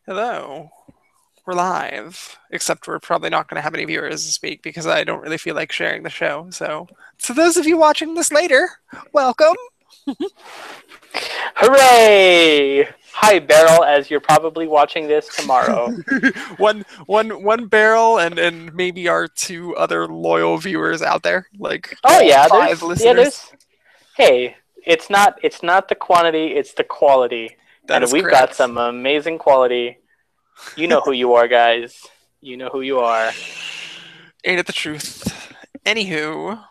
Hello. We're live, except we're probably not going to have any viewers this week because I don't really feel like sharing the show. So, to those of you watching this later, welcome. Hooray! Hi, Beryl, as you're probably watching this tomorrow. one barrel, and maybe our two other loyal viewers out there, like Oh all yeah, five listeners. there's hey, it's not the quantity, it's the quality. That And is we've got correct. some amazing quality. You know who you are, guys. You know who you are. Ain't it the truth? Anywho,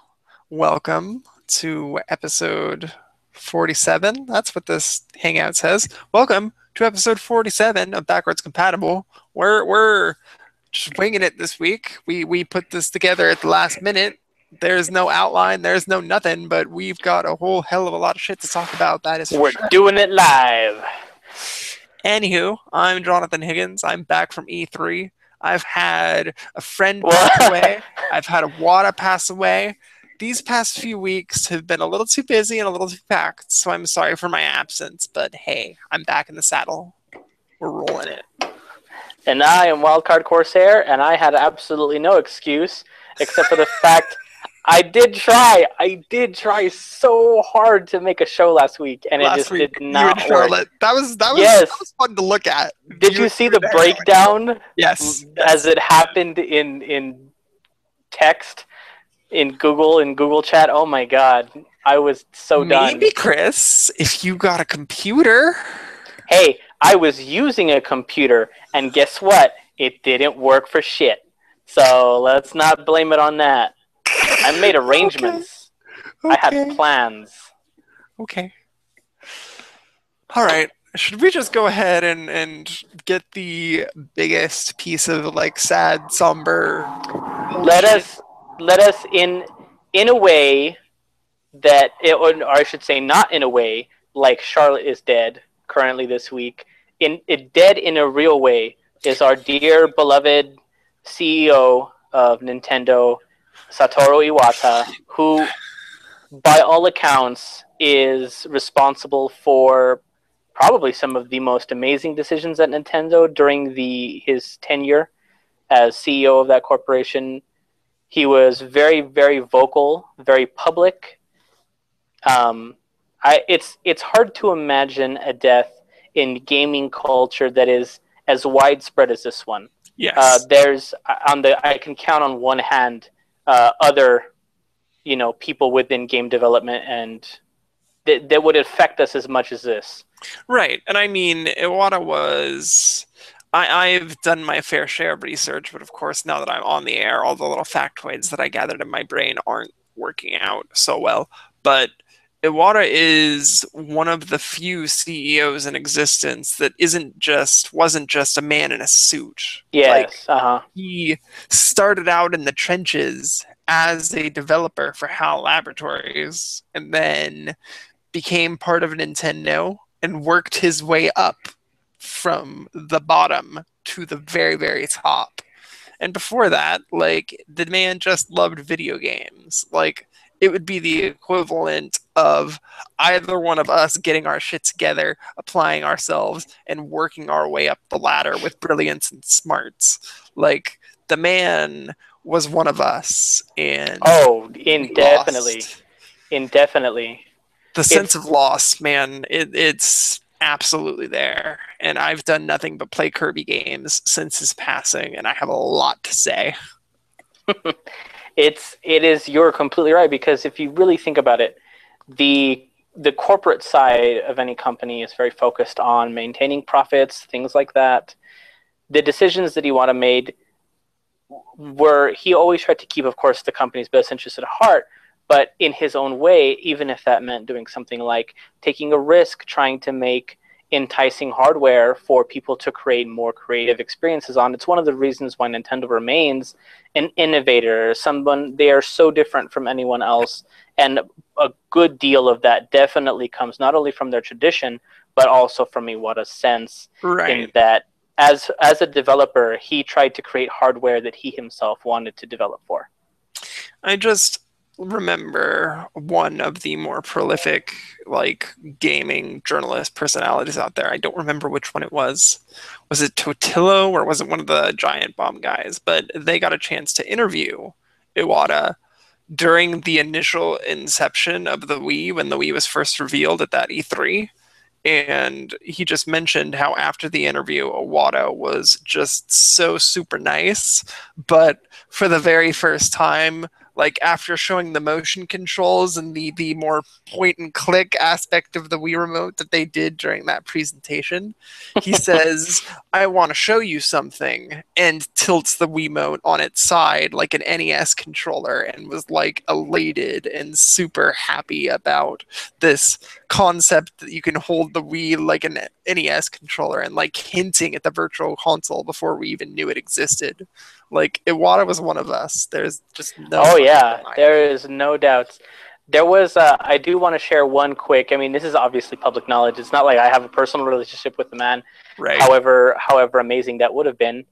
welcome to episode 47. That's what this hangout says. Welcome to episode 47 of Backwards Compatible. We're just winging it this week. We put this together at the last minute. There's no outline, there's no nothing, but we've got a whole hell of a lot of shit to talk about, that is for We're sure. doing it live. Anywho, I'm Jonathan Higgins. I'm back from E3. I've had a friend pass Well, away. I've had a Wada pass away. These past few weeks have been a little too busy and a little too packed, so I'm sorry for my absence, but hey, I'm back in the saddle. We're rolling it. and I am Wildcard Corsair, and I had absolutely no excuse except for the fact I did try. I did try so hard to make a show last week, and it Last just did week, you and not work. Charlotte. That Yes. was fun to look at. Did you see You the and Hannah going at it. breakdown Yes, as yes. it happened in text in Google Chat? Oh my god, I was so done. Maybe Chris, if you got a computer. Hey, I was using a computer, and guess what? It didn't work for shit. So let's not blame it on that. I made Okay, arrangements. I had okay, plans. okay. All right. Should we just go ahead and get the biggest piece of like sad, somber Let bullshit? us let us in a way that it, or I should say, not in a way like Charlotte is dead currently this week. In it dead in a real way is our dear beloved CEO of Nintendo, Satoru Iwata, who, by all accounts, is responsible for probably some of the most amazing decisions at Nintendo during the his tenure as CEO of that corporation. He was very, very vocal, very public. It's hard to imagine a death in gaming culture that is as widespread as this one. Yes. There's on the I can count on one hand other people within game development and that would affect us as much as this. Right. And I mean, Iwata was. I've done my fair share of research, but of course, now that I'm on the air, all the little factoids that I gathered in my brain aren't working out so well. But Iwata is one of the few CEOs in existence that wasn't just a man in a suit. Like Yes. Uh huh. he started out in the trenches as a developer for HAL Laboratories and then became part of Nintendo and worked his way up from the bottom to the very, very top. And before that, like, the man just loved video games. Like, it would be the equivalent of either one of us getting our shit together, applying ourselves, and working our way up the ladder with brilliance and smarts. Like, the man was one of us, and Oh, we indefinitely, lost. indefinitely. The sense of It's loss, man, it's absolutely there. And I've done nothing but play Kirby games since his passing, and I have a lot to say. it is you're completely right because if you really think about it, the the corporate side of any company is very focused on maintaining profits, things like that. The decisions that Iwata made were he always tried to keep, of course, the company's best interest at heart, but in his own way, even if that meant doing something like taking a risk, trying to make enticing hardware for people to create more creative experiences on. It's one of the reasons why Nintendo remains an innovator, someone they are so different from anyone else. And a good deal of that definitely comes not only from their tradition, but also from Iwata's sense in Right. that as a developer, he tried to create hardware that he himself wanted to develop for. I just remember one of the more prolific like gaming journalist personalities out there. I don't remember which one it was. Was it Totillo or was it one of the Giant Bomb guys? But they got a chance to interview Iwata during the initial inception of the Wii when the Wii was first revealed at that E3. And he just mentioned how after the interview, Iwata was just so super nice. But for the very first time, like after showing the motion controls and the more point and click aspect of the Wii remote that they did during that presentation, he says, I want to show you something, and tilts the Wiimote on its side like an NES controller and was like elated and super happy about this concept that you can hold the Wii like an NES controller, and like hinting at the virtual console before we even knew it existed. Like Iwata was one of us. There's just no. Oh yeah, there is no doubt. There was. I do want to share one quick. I mean, this is obviously public knowledge. It's not like I have a personal relationship with the man. Right. However amazing that would have been,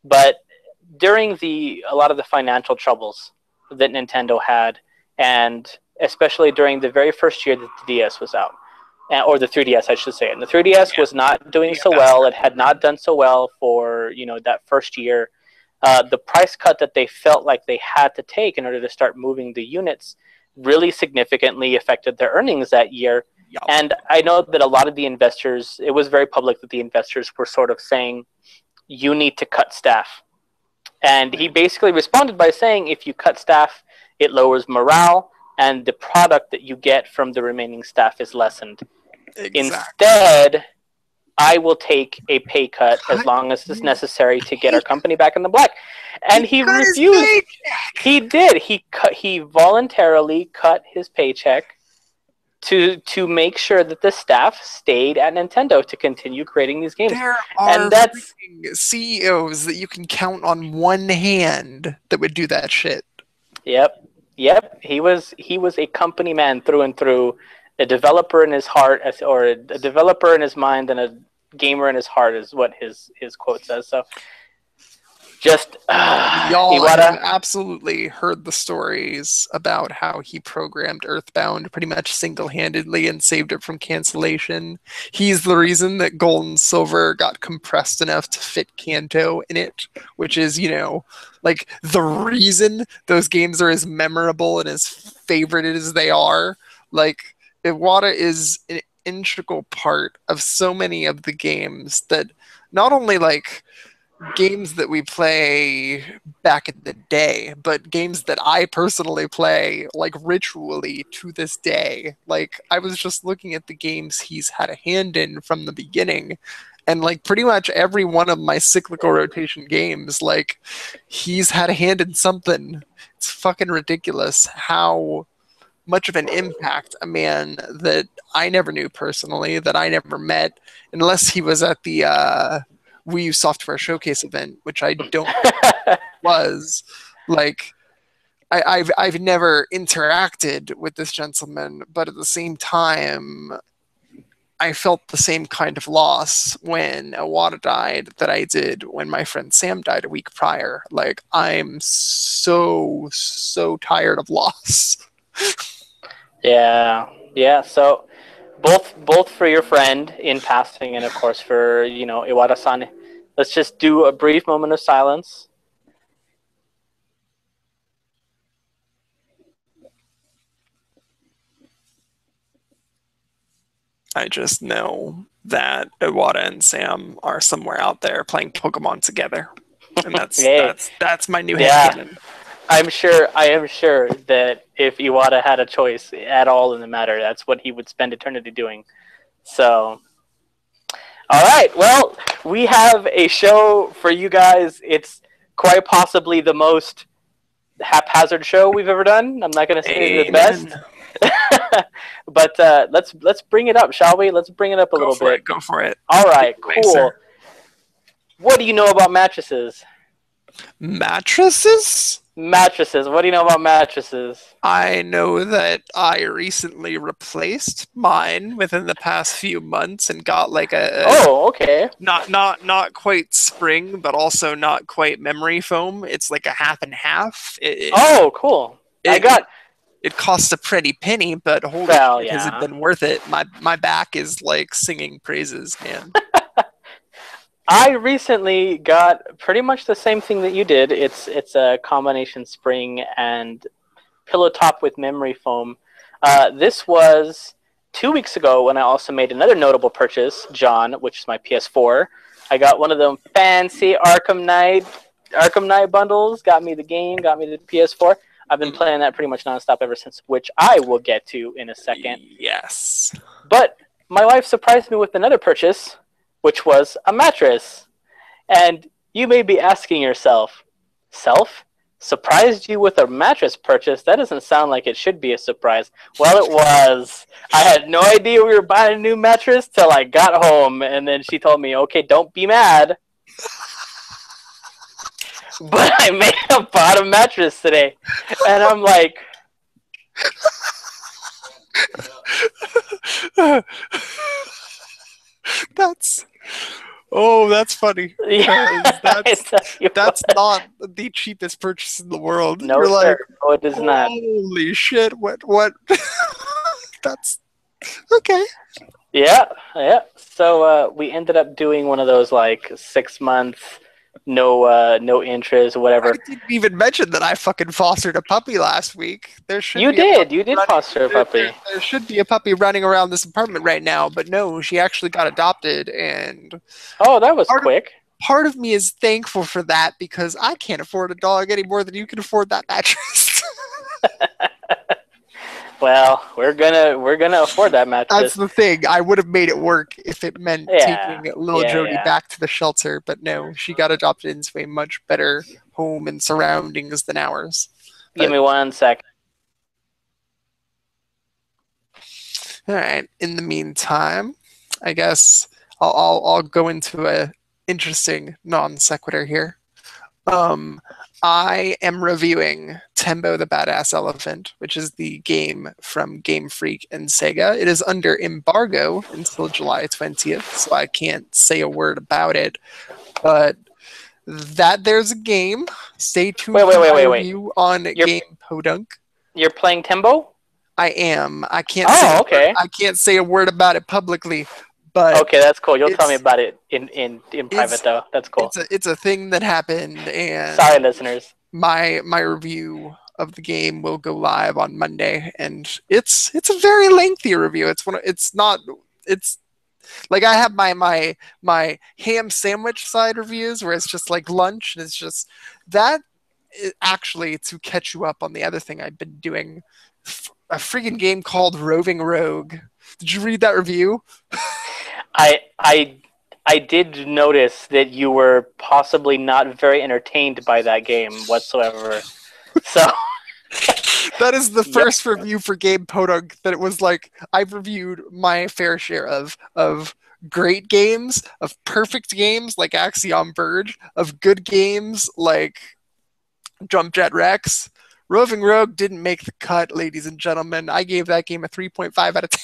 but during a lot of the financial troubles that Nintendo had, and especially during the very first year that the DS was out, or the 3DS, I should say. And the 3DS was not doing so well. It had not done so well for that first year. The price cut that they felt like they had to take in order to start moving the units really significantly affected their earnings that year. Yep. And I know that a lot of the investors, it was very public that the investors were sort of saying, you need to cut staff. And he basically responded by saying, if you cut staff, it lowers morale, and the product that you get from the remaining staff is lessened. Exactly. Instead, I will take a pay cut as long as it's necessary to get our company back in the black. And he refused. He did. He voluntarily cut his paycheck to make sure that the staff stayed at Nintendo to continue creating these games. There are CEOs that you can count on one hand that would do that shit. Yep. He was a company man through and through. A developer in his heart, or a developer in his mind, and a gamer in his heart is what his quote says. So, just y'all have absolutely heard the stories about how he programmed Earthbound pretty much single-handedly and saved it from cancellation. He's the reason that Gold and Silver got compressed enough to fit Kanto in it, which is, like the reason those games are as memorable and as favorited as they are. Like, Iwata is an integral part of so many of the games that not only like games that we play back in the day, but games that I personally play like ritually to this day. Like I was just looking at the games he's had a hand in from the beginning, and like pretty much every one of my cyclical rotation games, like he's had a hand in something. It's fucking ridiculous how much of an impact a man that I never knew personally, that I never met, unless he was at the Wii U Software Showcase event, which I don't was. Like, I've never interacted with this gentleman, but at the same time, I felt the same kind of loss when Iwata died that I did when my friend Sam died a week prior. Like, I'm so tired of loss. Yeah. So, both for your friend in passing, and of course for Iwata-san. Let's just do a brief moment of silence. I just know that Iwata and Sam are somewhere out there playing Pokemon together, and that's my new headcanon. I am sure that if Iwata had a choice at all in the matter, that's what he would spend eternity doing. So, all right. Well, we have a show for you guys. It's quite possibly the most haphazard show we've ever done. I'm not going to say it's the best, but let's bring it up, shall we? Let's bring it up a little bit. Go for it. All right. Cool. What do you know about mattresses? Mattresses? Mattresses. What do you know about mattresses? I know that I recently replaced mine within the past few months and got like okay. Not quite spring, but also not quite memory foam. It's like a half and half. Cool. it cost a pretty penny, but holy Well, shit, has it yeah. been worth it? My back is like singing praises, man. I recently got pretty much the same thing that you did. It's a combination spring and pillow top with memory foam. This was 2 weeks ago when I also made another notable purchase, John, which is my PS4. I got one of them fancy Arkham Knight bundles. Got me the game, got me the PS4. I've been playing that pretty much nonstop ever since, which I will get to in a second. Yes. But my wife surprised me with another purchase, which was a mattress. And you may be asking yourself, surprised you with a mattress purchase? That doesn't sound like it should be a surprise. Well, it was. I had no idea we were buying a new mattress till I got home, and then she told me, okay, don't be mad. But I may have bought a mattress today. And I'm like... That's funny. That's not the cheapest purchase in the world. No, You're sir. like, No, it is not. Holy shit! What? That's okay. Yeah. So we ended up doing one of those like 6 months, no interest, whatever. I didn't even mention that I fucking fostered a puppy last week. You did foster a puppy. There should be a puppy running around this apartment right now, but no, she actually got adopted, and oh, that was quick. Part of me is thankful for that because I can't afford a dog any more than you can afford that mattress. Well, we're gonna afford that mattress. That's the thing. I would have made it work if it meant taking little Jody back to the shelter, but no, she got adopted into a much better home and surroundings than ours. Give me 1 second. All right. In the meantime, I guess I'll go into a interesting non sequitur here. I am reviewing Tembo the Badass Elephant, which is the game from Game Freak and Sega. It is under embargo until July 20th, so I can't say a word about it. But that there's a game. Stay tuned for my review on Game Podunk. You're playing Tembo? I am. I can't. I can't say a word about it publicly. But okay, that's cool. You'll tell me about it in private, though. That's cool. It's a thing that happened, and sorry, listeners. My review of the game will go live on Monday, and it's a very lengthy review. It's like I have my ham sandwich side reviews where it's just like lunch, and it's just that. Actually, to catch you up on the other thing I've been doing, a freaking game called Roving Rogue. Did you read that review? I did notice that you were possibly not very entertained by that game whatsoever. So that is the first review for Game Podunk that it was like I've reviewed my fair share of great games, of perfect games like Axiom Verge, of good games like Jump Jet Rex. Roving Rogue didn't make the cut, ladies and gentlemen. I gave that game a 3.5 out of 10.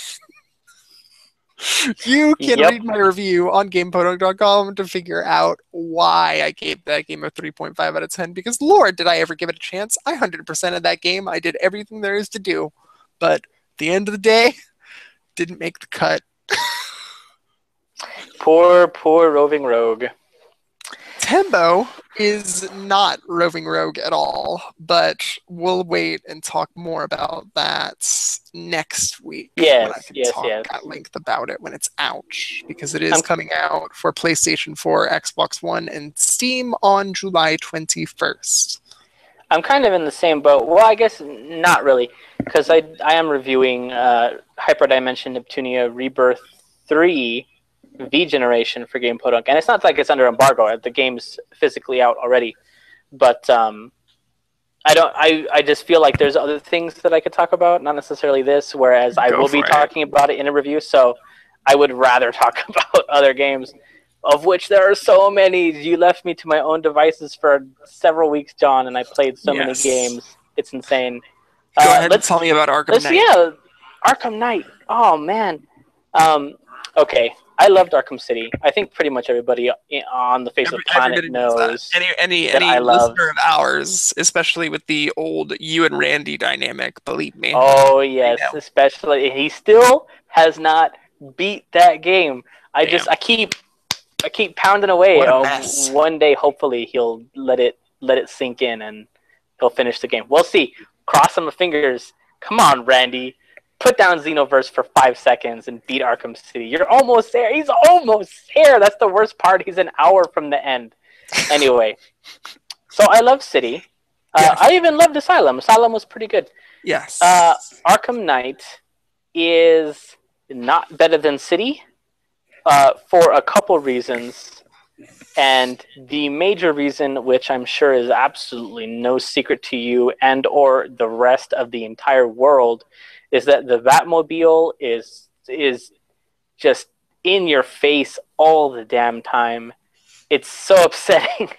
You can read my review on GamePodunk.com to figure out why I gave that game a 3.5 out of 10, because Lord, did I ever give it a chance. I 100% of that game. I did everything there is to do. But at the end of the day, didn't make the cut. Poor Roving Rogue. Tembo is not Roving Rogue at all, but we'll wait and talk more about that next week. Yes. At length about it when it's out, because it is coming out for PlayStation 4, Xbox One, and Steam on July 21st. I'm kind of in the same boat. Well, I guess not really, because I am reviewing Hyperdimension Neptunia Rebirth 3 V generation for Game Podunk, and it's not like it's under embargo. The game's physically out already, but I just feel like there's other things that I could talk about, not necessarily this. Whereas I will be talking about it in a review, so I would rather talk about other games, of which there are so many. You left me to my own devices for several weeks, John, and I played so many games. It's insane. Go ahead and tell me about Arkham Knight. Yeah, Arkham Knight. Oh man. Okay. I loved Arkham City. I think pretty much everybody on the face of the planet Everybody knows that. knows Any that I loved. listener of ours, especially with the old you and Randy dynamic, believe me. Oh yes, especially he still has not beat that game. I keep pounding away. What a mess. One day, hopefully, he'll let it sink in and he'll finish the game. We'll see. Cross my fingers. Come on, Randy. Put down Xenoverse for 5 seconds and beat Arkham City. You're almost there. He's almost there. That's the worst part. He's an hour from the end. Anyway, so I love City. Yes. I even loved Asylum. Asylum was pretty good. Yes. Arkham Knight is not better than City for a couple reasons. And the major reason, which I'm sure is absolutely no secret to you and or the rest of the entire world, is that the Batmobile is just in your face all the damn time. It's so upsetting.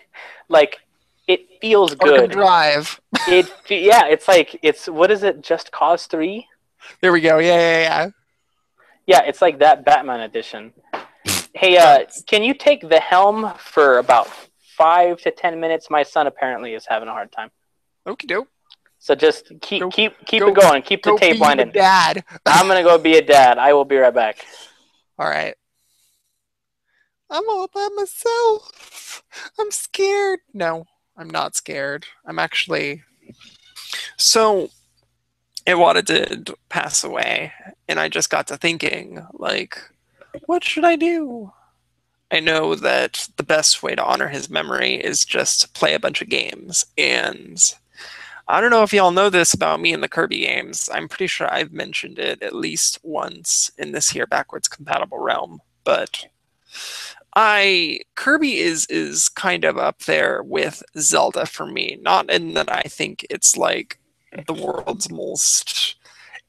Like, it feels good. Arkham Drive. It's like, what is it, Just Cause 3? There we go. Yeah. Yeah, it's like that Batman edition. Hey, can you take the helm for about 5 to 10 minutes? My son apparently is having a hard time. Okie doke. So just keep it going. Keep the tape winding. Dad. I'm gonna go be a dad. I will be right back. All right. I'm all by myself. I'm scared. No, I'm not scared. I'm actually. So, Iwata did pass away, and I just got to thinking, like, what should I do? I know that the best way to honor his memory is just to play a bunch of games, and I don't know if y'all know this about me and the Kirby games. I'm pretty sure I've mentioned it at least once in this here backwards compatible realm, but Kirby is kind of up there with Zelda for me. Not in that I think it's like the world's most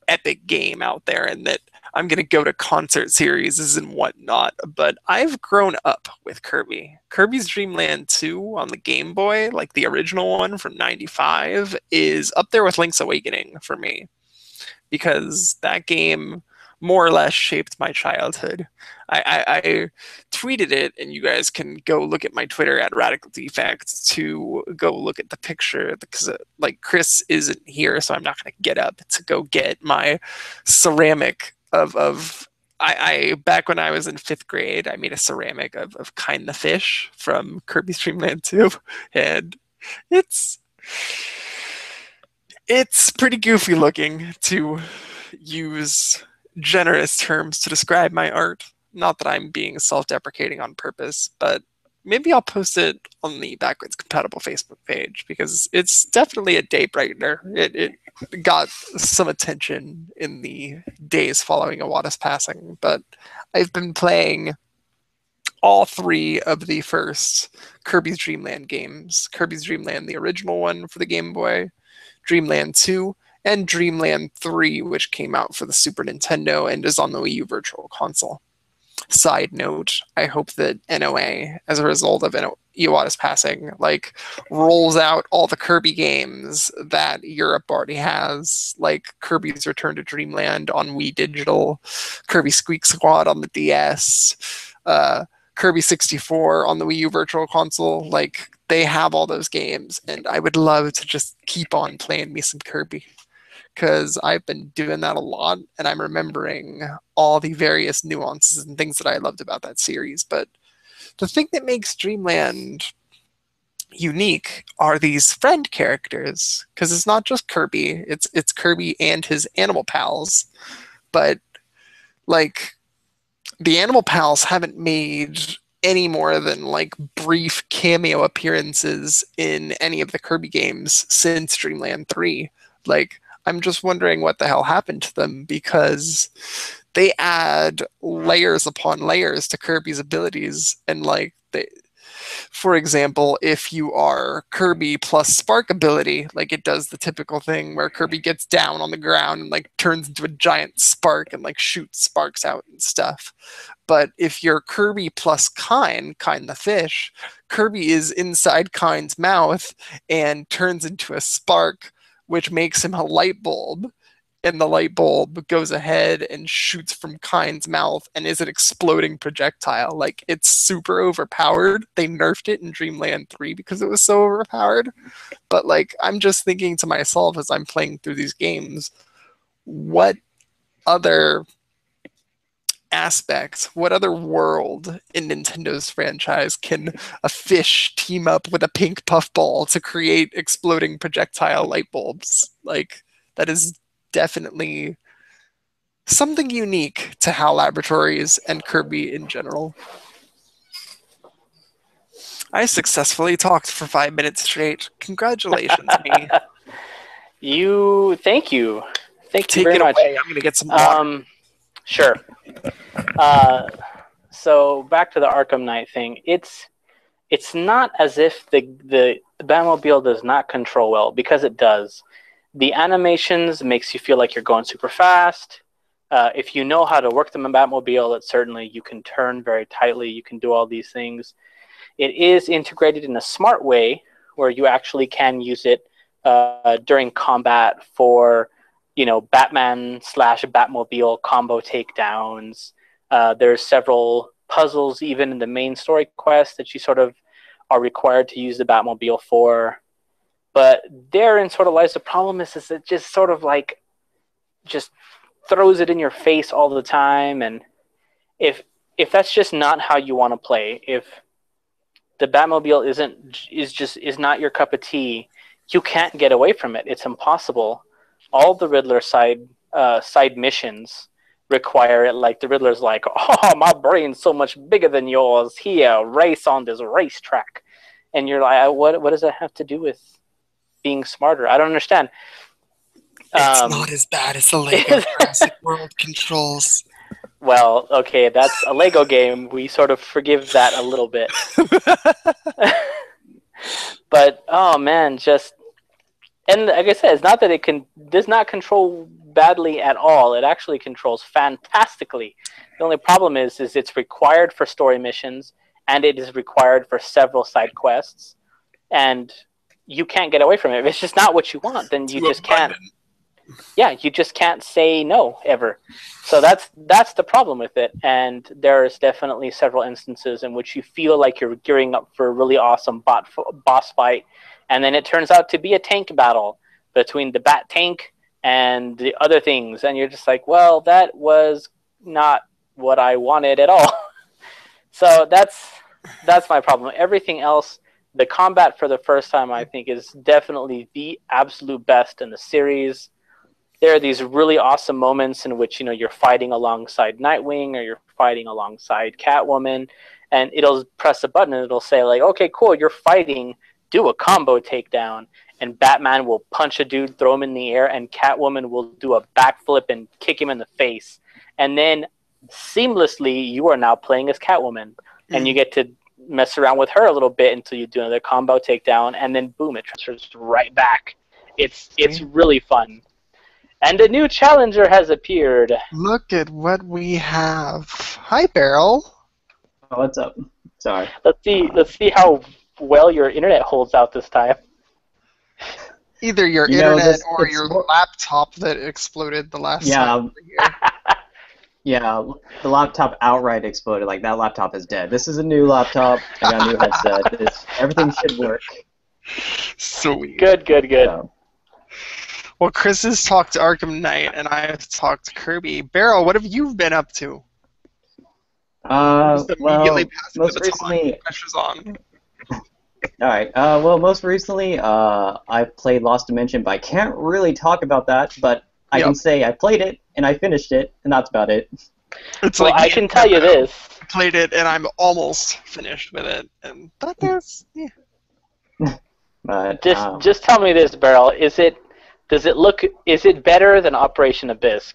epic game out there and that I'm going to go to concert series and whatnot, but I've grown up with Kirby. Kirby's Dream Land 2 on the Game Boy, like the original one from 95, is up there with Link's Awakening for me because that game more or less shaped my childhood. I tweeted it, and you guys can go look at my Twitter at Radical Defect to go look at the picture because like Chris isn't here, so I'm not going to get up to go get my ceramic of I back when I was in 5th grade, I made a ceramic of Kind the Fish from Kirby's Dream Land 2, and it's pretty goofy looking, to use generous terms to describe my art. Not that I'm being self-deprecating on purpose, but maybe I'll post it on the Backwards Compatible Facebook page because it's definitely a day brightener. It got some attention in the days following Iwata's passing, but I've been playing all 3 of the first Kirby's Dream Land games. Kirby's Dream Land, the original one for the Game Boy, Dream Land 2, and Dream Land 3, which came out for the Super Nintendo and is on the Wii U Virtual Console. Side note, I hope that NOA, as a result of Iwata's passing, like rolls out all the Kirby games that Europe already has, like Kirby's Return to Dreamland on Wii Digital, Kirby Squeak Squad on the DS, Kirby 64 on the Wii U Virtual Console. Like, they have all those games, and I would love to just keep on playing me some Kirby, because I've been doing that a lot, and I'm remembering all the various nuances and things that I loved about that series. But the thing that makes Dreamland unique are these friend characters, because it's not just Kirby, it's Kirby and his animal pals. But like, the animal pals haven't made any more than like brief cameo appearances in any of the Kirby games since Dreamland 3. Like, I'm just wondering what the hell happened to them, because they add layers upon layers to Kirby's abilities. And like, for example, if you are Kirby plus Spark ability, like it does the typical thing where Kirby gets down on the ground and like turns into a giant spark and like shoots sparks out and stuff. But if you're Kirby plus Kind the fish, Kirby is inside Kind's mouth and turns into a spark, which makes him a light bulb. and the light bulb goes ahead and shoots from Kind's mouth and is an exploding projectile. Like, it's super overpowered. They nerfed it in Dreamland 3 because it was so overpowered. But like, I'm just thinking to myself as I'm playing through these games, what other aspect, what other world in Nintendo's franchise can a fish team up with a pink puffball to create exploding projectile light bulbs? Like, that is definitely something unique to HAL Laboratories and Kirby in general. I successfully talked for 5 minutes straight. Congratulations, me. Thank you. Thank you Take very it much. away. I'm gonna get some water. Sure. So back to the Arkham Knight thing. It's not as if the Batmobile does not control well, because it does. The animations makes you feel like you're going super fast. If you know how to work the Batmobile, it certainly, you can turn very tightly. You can do all these things. It is integrated in a smart way where you actually can use it during combat for, Batman/Batmobile combo takedowns. There's several puzzles even in the main story quest that you sort of are required to use the Batmobile for. But therein sort of lies the problem is it just sort of like just throws it in your face all the time. And if that's just not how you want to play, if the Batmobile is not your cup of tea, you can't get away from it. It's impossible. All the Riddler side missions require it. Like, the Riddler's like, oh, my brain's so much bigger than yours. Here, race on this racetrack. And you're like, what does that have to do with being smarter? I don't understand. It's not as bad as the Lego Jurassic World controls. Well, okay, that's a Lego game. We sort of forgive that a little bit. But, oh man, and like I said, it's not that it does not control badly at all. It actually controls fantastically. The only problem is it's required for story missions, and it is required for several side quests, and you can't get away from it. If it's just not what you want, then you just can't. Yeah, you just can't say no ever. So that's the problem with it. And there's definitely several instances in which you feel like you're gearing up for a really awesome boss fight, and then it turns out to be a tank battle between the Bat Tank and the other things, and you're just like, well, that was not what I wanted at all. So that's my problem. Everything else, the combat for the first time, I think, is definitely the absolute best in the series. There are these really awesome moments in which, you're fighting alongside Nightwing or you're fighting alongside Catwoman, and it'll press a button and it'll say like, okay, cool, you're fighting, do a combo takedown, and Batman will punch a dude, throw him in the air, and Catwoman will do a backflip and kick him in the face. And then seamlessly, you are now playing as Catwoman, and you get to mess around with her a little bit until you do another combo takedown, and then boom, it transfers right back. It's really fun. And a new challenger has appeared. Look at what we have. Hi, Beryl. Oh, what's up? Sorry. Let's see how well your internet holds out this time. Either your internet or your laptop that exploded the last time. Yeah, the laptop outright exploded. Like, that laptop is dead. This is a new laptop. I got a new headset. Everything should work. Sweet. Good. Well, Chris has talked to Arkham Knight, and I have talked to Kirby. Beryl, what have you been up to? Well, most recently... Pressure's on. Alright, well, most recently, I played Lost Dimension, but I can't really talk about that, but I can say I played it, and I finished it, and that's about it. It's well, I can tell you this. Played it, and I'm almost finished with it, and that is, yeah. But, just tell me this, Beryl. Is it better than Operation Abyss?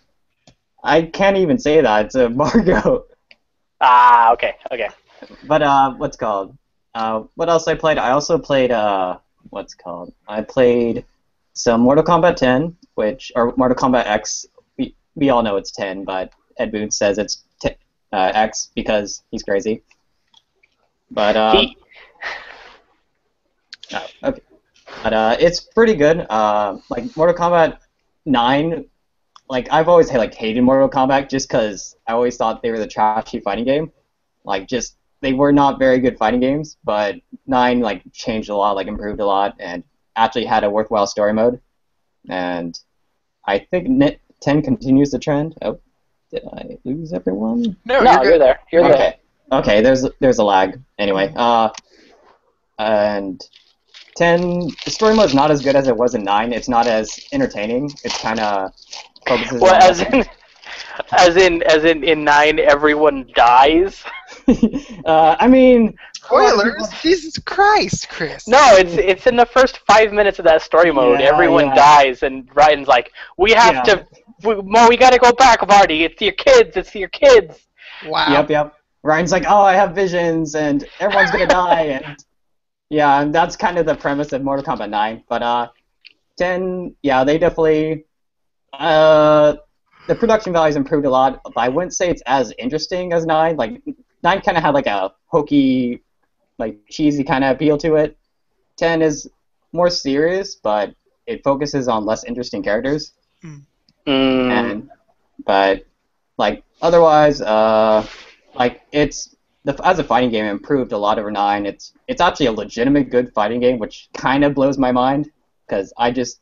I can't even say that. It's a Margo. Ah, okay. But, what's called? What else I played? I also played, I played some Mortal Kombat 10, or Mortal Kombat X. We all know it's 10, but Ed Boon says it's X because he's crazy. But, okay. But it's pretty good. Like Mortal Kombat 9 like I've always hated Mortal Kombat just because I always thought they were the trashy fighting game. Like just they were not very good fighting games, but 9 like changed a lot, like improved a lot, and actually had a worthwhile story mode. And I think 10 continues the trend. Oh, did I lose everyone? No, No, you're there. You're there. Okay. Okay, there's a lag. Anyway, and 10, the story mode is not as good as it was in 9. It's not as entertaining. It's kind of focuses Well, on... as in 9, everyone dies. I mean... Spoilers? Jesus Christ, Chris. No, it's in the first 5 minutes of that story mode. Yeah, Everyone yeah. dies, and Ryan's like, we have to... we gotta go back, Marty. It's your kids. It's your kids. Wow. Yep. Ryan's like, oh, I have visions, and everyone's gonna die, and... Yeah, and that's kind of the premise of Mortal Kombat 9. But 10, yeah, they definitely... the production value's improved a lot, but I wouldn't say it's as interesting as 9. Like, 9 kind of had like a hokey, like cheesy kind of appeal to it. 10 is more serious, but it focuses on less interesting characters. But like otherwise, like it's as a fighting game, it improved a lot over 9. It's actually a legitimate good fighting game, which kind of blows my mind because I just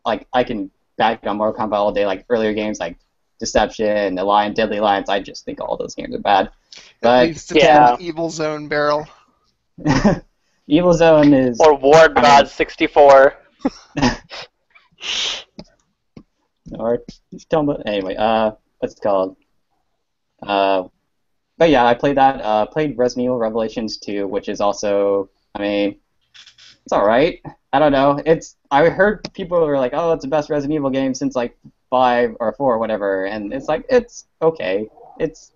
like I can back on Mortal Kombat all day. Like earlier games like Deception, Deadly Alliance, I just think all those games are bad. But Leads to 10 Evil Zone barrel. Evil Zone is... Or War God 64. Or anyway, what's it called? But yeah, I played that. Played Resident Evil Revelations 2, which is also, I mean, it's all right. I don't know. I heard people were like, oh, it's the best Resident Evil game since like 5 or 4 or whatever, and it's like it's okay. It's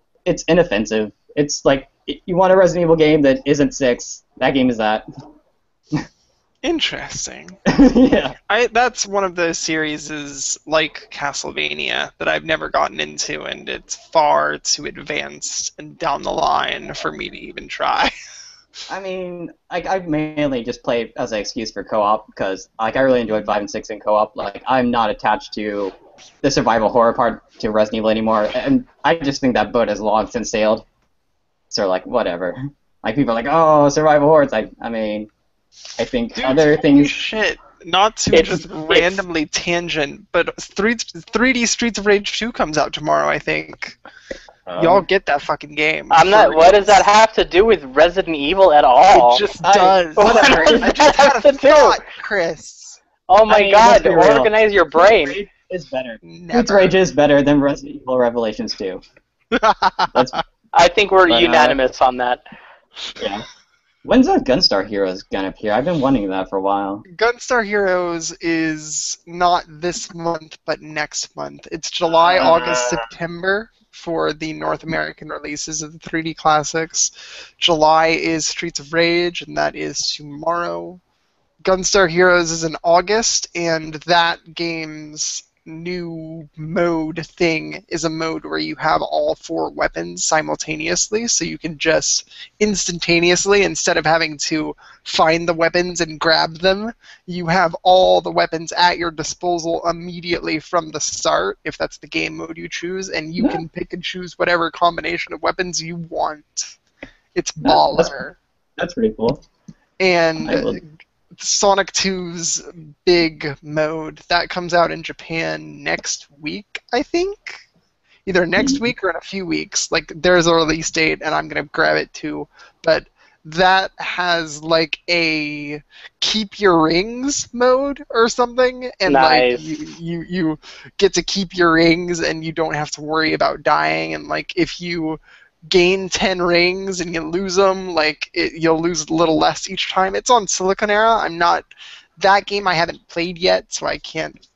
inoffensive. It's like you want a Resident Evil game that isn't 6. That game is that. Interesting. Yeah. That's one of those series is like Castlevania that I've never gotten into, and it's far too advanced and down the line for me to even try. I mean, like I mainly just played as an excuse for co-op because like I really enjoyed 5 and 6 in co-op. Like I'm not attached to the survival horror part to Resident Evil anymore, and I just think that boat has long since sailed. So like whatever. Like people are like, oh, survival horror. It's like I mean. I think Dude, other holy things. Shit, not to just randomly tangent, but 3D Streets of Rage 2 comes out tomorrow. I think y'all get that fucking game. I'm not. What does that have to do with Resident Evil at all? It just does. Whatever. I just had a thought, Chris. Oh my God! Organize your brain. Streets of Rage is better. Never. Streets of Rage is better than Resident Evil Revelations 2. I think we're unanimous on that. Yeah. When's that Gunstar Heroes gonna appear? I've been wanting that for a while. Gunstar Heroes is not this month, but next month. It's July, August, September for the North American releases of the 3D classics. July is Streets of Rage, and that is tomorrow. Gunstar Heroes is in August, and that game's new mode thing is a mode where you have all 4 weapons simultaneously, so you can just instantaneously, instead of having to find the weapons and grab them, you have all the weapons at your disposal immediately from the start, if that's the game mode you choose, and you can pick and choose whatever combination of weapons you want. It's baller. That's pretty cool. And Sonic 2's big mode, that comes out in Japan next week, I think? Either next week or in a few weeks. Like, there's a release date, and I'm going to grab it too. But that has, like, a keep your rings mode or something. And, nice. like, you get to keep your rings, and you don't have to worry about dying. And, like, if you gain 10 rings and you lose them, like you'll lose a little less each time. It's on Silicon Era. That game I haven't played yet, so I can't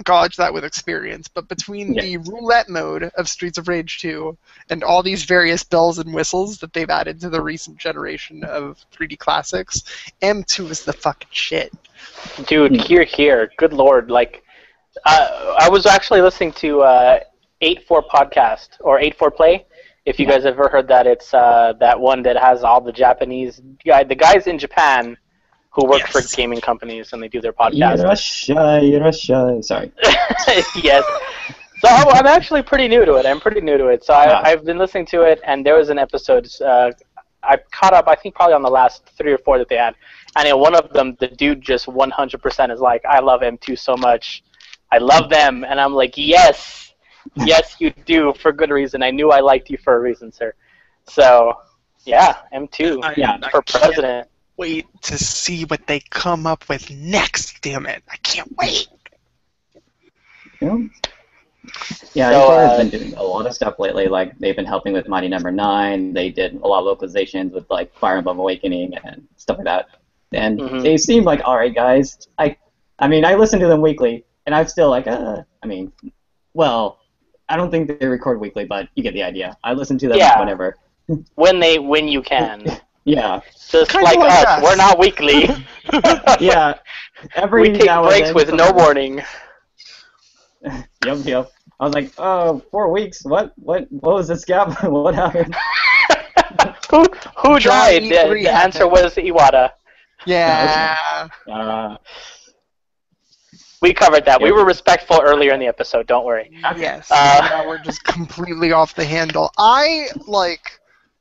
gauge that with experience. But between the roulette mode of Streets of Rage 2 and all these various bells and whistles that they've added to the recent generation of 3D classics, M2 is the fucking shit. Dude, here. Good lord. Like, I was actually listening to 8-4 podcast, or 8-4 Play. If you guys ever heard that, it's that one that has all the Japanese the guys in Japan who work for gaming companies and they do their podcast. Yorashai. Sorry. Yes. So I'm actually pretty new to it. I'm pretty new to it. So I've been listening to it, and there was an episode. I caught up, I think, probably on the last 3 or 4 that they had. And in one of them, the dude just 100% is like, I love M2 so much. I love them. And I'm like, yes. Yes, you do, for good reason. I knew I liked you for a reason, sir. So, yeah, M2 for president. Wait to see what they come up with next, damn it. I can't wait. Yeah, So, Ubisoft has been doing a lot of stuff lately. Like, they've been helping with Mighty Number 9. They did a lot of localizations with, like, Fire Emblem Awakening and stuff like that. And they seem like alright guys. I mean, I listen to them weekly, and I'm still like, I don't think they record weekly, but you get the idea. I listen to them whenever. When you can. Yeah. Just Kinda like like us, us. we're not weekly. Yeah. We take breaks with no warning. Yep. I was like, 4 weeks? What was this gap? What happened? Who died? The answer was Iwata. Yeah. We covered that. We were respectful earlier in the episode, don't worry. Yes. Now we're just completely off the handle.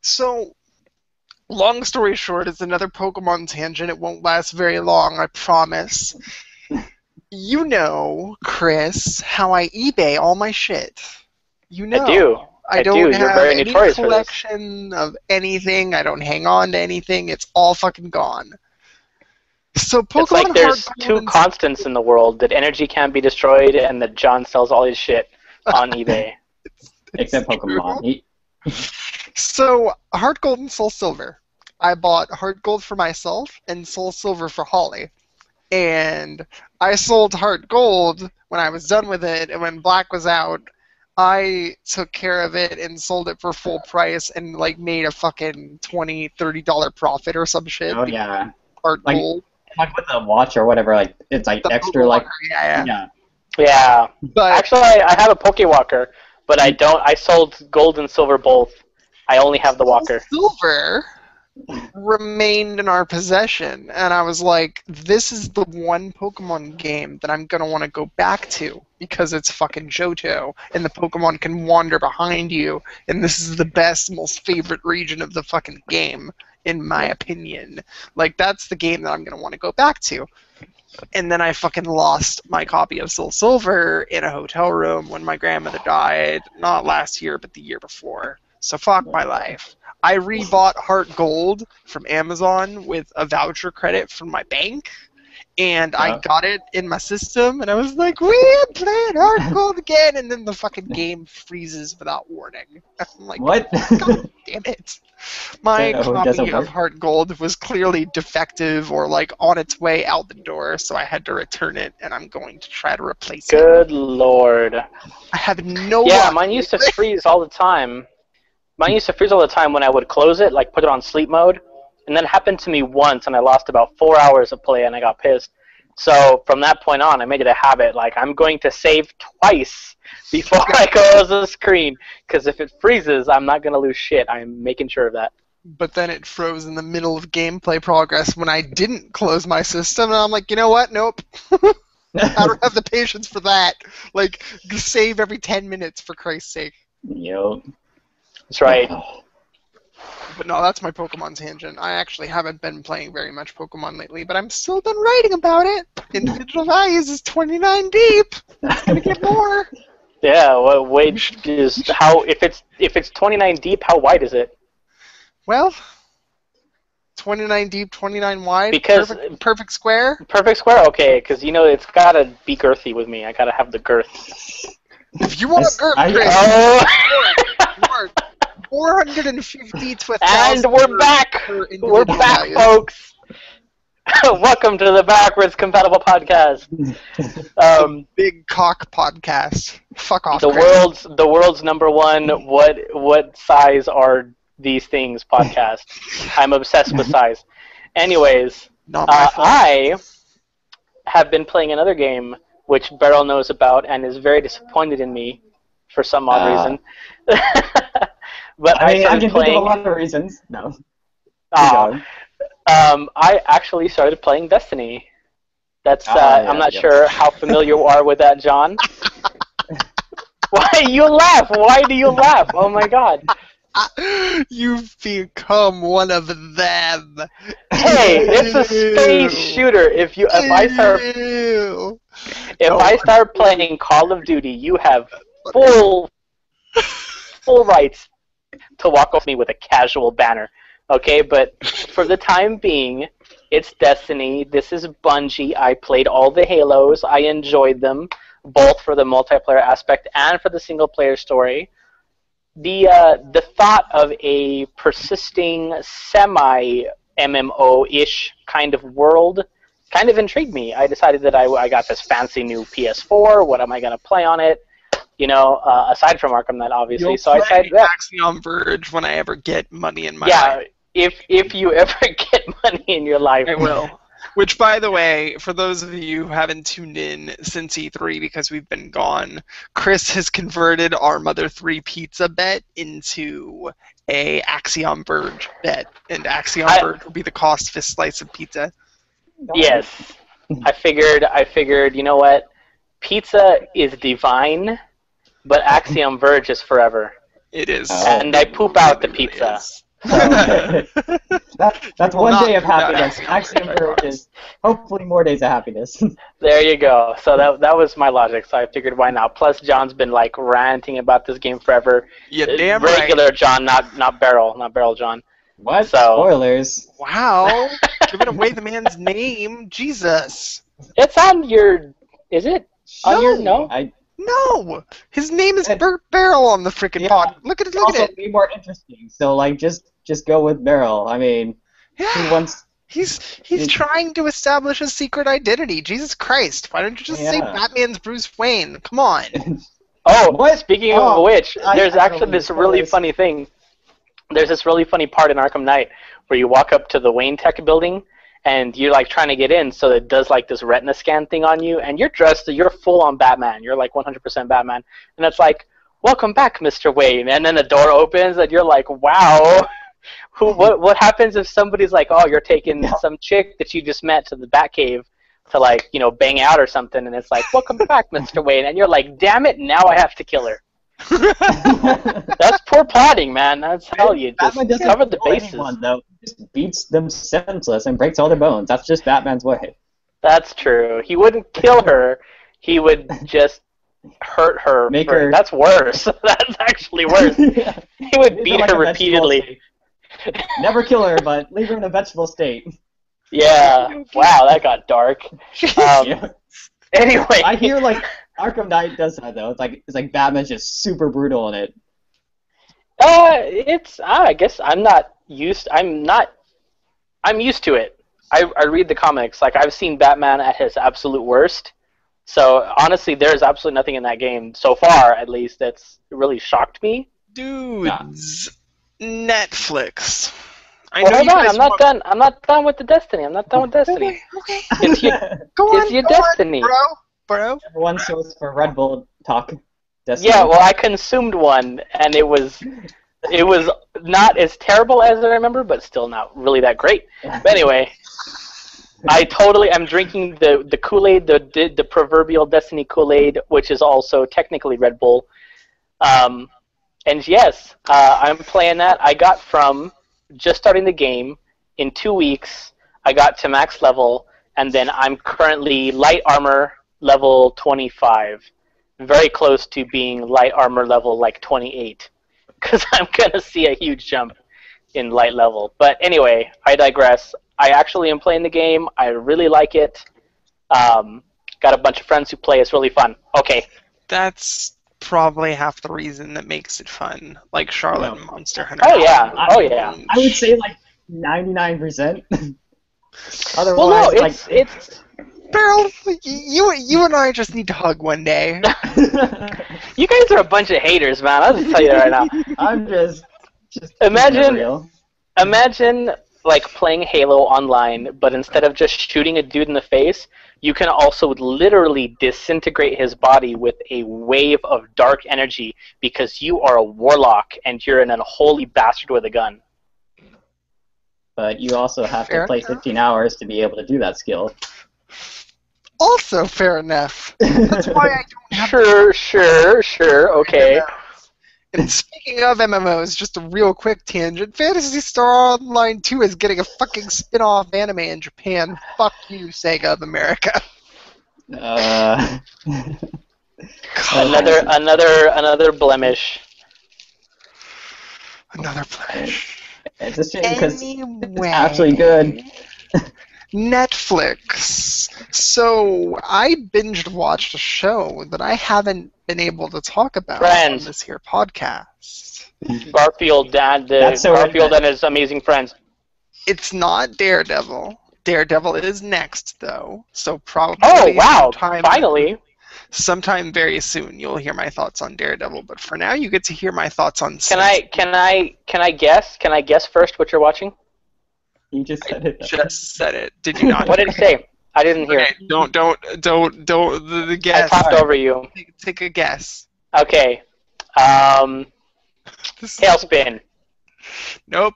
So, long story short, it's another Pokemon tangent. It won't last very long, I promise. You know, Chris, how I eBay all my shit. You know. I do. I don't You're have very any notorious for this. collection of anything. I don't hang on to anything. It's all fucking gone. So Pokemon It's like there's Heart two Gold and- constants in the world, that energy can't be destroyed and that John sells all his shit on eBay. Except Pokemon. So, Heart Gold and Soul Silver. I bought Heart Gold for myself and Soul Silver for Holly. And I sold Heart Gold when I was done with it, and when Black was out, I took care of it and sold it for full price and like made a fucking $20, $30 profit or some shit. Oh yeah. Heart Like- Gold. Like with the watch or whatever, like it's like The extra like Pokewalker, yeah. Yeah. But Actually, I have a Pokewalker, but I sold gold and silver both. I only have the walker. Silver remained in our possession, and I was like, this is the one Pokemon game that I'm gonna want to go back to because it's fucking Johto, and the Pokemon can wander behind you, and this is the best, most favorite region of the fucking game, in my opinion. Like, that's the game that I'm gonna want to go back to. And then I fucking lost my copy of Soul Silver in a hotel room when my grandmother died, not last year, but the year before. So fuck my life. I rebought Heart Gold from Amazon with a voucher credit from my bank, and I got it in my system, and I was like, we're playing Heart Gold again, and then the fucking game freezes without warning. I'm like, what? God damn it. My So it doesn't copy of work? Heart Gold was clearly defective or like on its way out the door, so I had to return it, and I'm going to try to replace it. Good lord. I have no Yeah, luck. mine used to freeze all the time. Mine used to freeze all the time when I would close it, like put it on sleep mode. And then it happened to me once, and I lost about 4 hours of play, and I got pissed. So from that point on, I made it a habit. Like, I'm going to save twice before I close the screen. Because if it freezes, I'm not going to lose shit. I'm making sure of that. But then it froze in the middle of gameplay progress when I didn't close my system, and I'm like, you know what? Nope. I don't have the patience for that. Like, save every 10 minutes, for Christ's sake. Yo. That's right. But no, that's my Pokemon tangent. I actually haven't been playing very much Pokemon lately, but I'm still been writing about it. Individual values is 29 deep. It's gonna get more. Yeah, well, wait, is how if it's 29 deep, how wide is it? Well, 29 deep, 29 wide. Because- perfect square. Perfect square, okay, because it's gotta be girthy with me. I gotta have the girth. If you want a girth, Chris, Oh, 450 to 1,000. and we're back. per individual We're back, value. folks. Welcome to the Backwards Compatible Podcast. Big cock podcast. Fuck off, The Chris. world's #1. What size are these things? Podcast. I'm obsessed with size. Anyways, Not my fault. I have been playing another game which Beryl knows about and is very disappointed in me for some odd reason. But I mean, I started can playing. think of a lot of reasons. No. Aw. I actually started playing Destiny. That's yeah, I'm not yeah. sure how familiar you are with that, John. You laugh. Why do you laugh? Oh my god. You've become one of them. Hey, it's a space shooter. If I start playing Call of Duty, you have full rights to walk off me with a casual banner. Okay, but for the time being, it's Destiny. This is Bungie. I played all the Halos. I enjoyed them, both for the multiplayer aspect and for the single player story. The thought of a persisting semi MMO-ish kind of world kind of intrigued me. I decided that I got this fancy new PS4. What am I going to play on it? You know, aside from Arkham Knight, obviously. So I decided that Axiom Verge when I ever get money in my life. If you ever get money in your life, I will. Which, by the way, for those of you who haven't tuned in since E3 because we've been gone, Chris has converted our Mother 3 pizza bet into a Axiom Verge bet, and Axiom Verge will be the cost of a slice of pizza. Yes, I figured. You know what? Pizza is divine, but Axiom Verge is forever. It is, and I poop out the pizza. So, that's one day of happiness. Axiom Verge is hopefully more days of happiness. There you go. So that was my logic. So I figured why not. Plus, John's been like ranting about this game forever. Yeah, damn Regular right. John, not Barrel John. What? So, spoilers. Wow, giving away the man's name. Jesus. It's on your. Is it on your no? No, his name is Burt Barrel on the freaking pod. Look at it. Look at it. Way more interesting. So like, just go with Barrel. I mean, yeah. He wants. He's trying to establish a secret identity. Jesus Christ! Why don't you just say Batman's Bruce Wayne? Come on. Speaking of which, there's actually this really funny thing. There's this really funny part in Arkham Knight where you walk up to the Wayne Tech building and you're like trying to get in, so it does like this retina scan thing on you, and you're full on Batman. You're like 100% Batman, and it's like, welcome back, Mr. Wayne. And then the door opens, and you're like, wow. What happens if somebody's like, oh, you're taking some chick that you just met to the Batcave to like, you know, bang out or something, and it's like, welcome back, Mr. Wayne, and you're like, damn it, now I have to kill her. That's poor plotting, man. That's how you just cover the bases. Anyone, though. He just beats them senseless and breaks all their bones. That's just Batman's way. That's true. He wouldn't kill her. He would just hurt her. That's worse. That's actually worse. Yeah. He would beat her repeatedly. Never kill her, but leave her in a vegetable state. Yeah. Wow, that got dark. Anyway, I hear like Arkham Knight does that though. It's like Batman's just super brutal in it. I guess I'm used to it. I read the comics. Like I've seen Batman at his absolute worst. So honestly, there's absolutely nothing in that game so far, at least, that's really shocked me. Dudes, Netflix. Hold on, I'm not done. I'm not done with the Destiny. I'm not done with Destiny. Okay. It's your Destiny, bro. One source for Red Bull talk. Destiny. Yeah, well, I consumed one, and it was not as terrible as I remember, but still not really that great. But anyway, I'm drinking the Kool-Aid, the proverbial Destiny Kool-Aid, which is also technically Red Bull. And yes, I'm playing that. I got from just starting the game in 2 weeks. I got to max level, and then I'm currently light armor level 25, very close to being light armor level like 28, because I'm gonna see a huge jump in light level. But anyway, I digress. I actually am playing the game. I really like it. Got a bunch of friends who play. It's really fun. Okay. That's probably half the reason that makes it fun, like Charlotte and Monster Hunter. Oh yeah, I would say like 99%. Otherwise, well, no, it's. Beryl, you and I just need to hug one day. You guys are a bunch of haters, man. I'll just tell you that right now. I'm just imagine like playing Halo online, but instead of just shooting a dude in the face, you can also literally disintegrate his body with a wave of dark energy because you are a warlock and you're an unholy bastard with a gun. But you also have to play 15 hours to be able to do that skill. Also fair enough. That's why I don't Sure. Okay. And speaking of MMOs, just a real quick tangent. Phantasy Star Online 2 is getting a fucking spin-off anime in Japan. Fuck you, Sega of America. Another blemish. Another blemish. It's a shame because Anyway, it's actually good. Netflix. So I binged watched a show that I haven't been able to talk about Friends. on this here podcast. Garfield and Garfield and his amazing friends. It's not Daredevil. Daredevil is next, though. So probably. Oh wow! Finally. Sometime very soon, you'll hear my thoughts on Daredevil. But for now, you get to hear my thoughts on. Can I guess? Can I guess first what you're watching? You just said it. Just said it. Did you not? What did he say? I didn't hear. Okay, don't. The guess. I talked over you. Take a guess. Okay. Tailspin. Nope.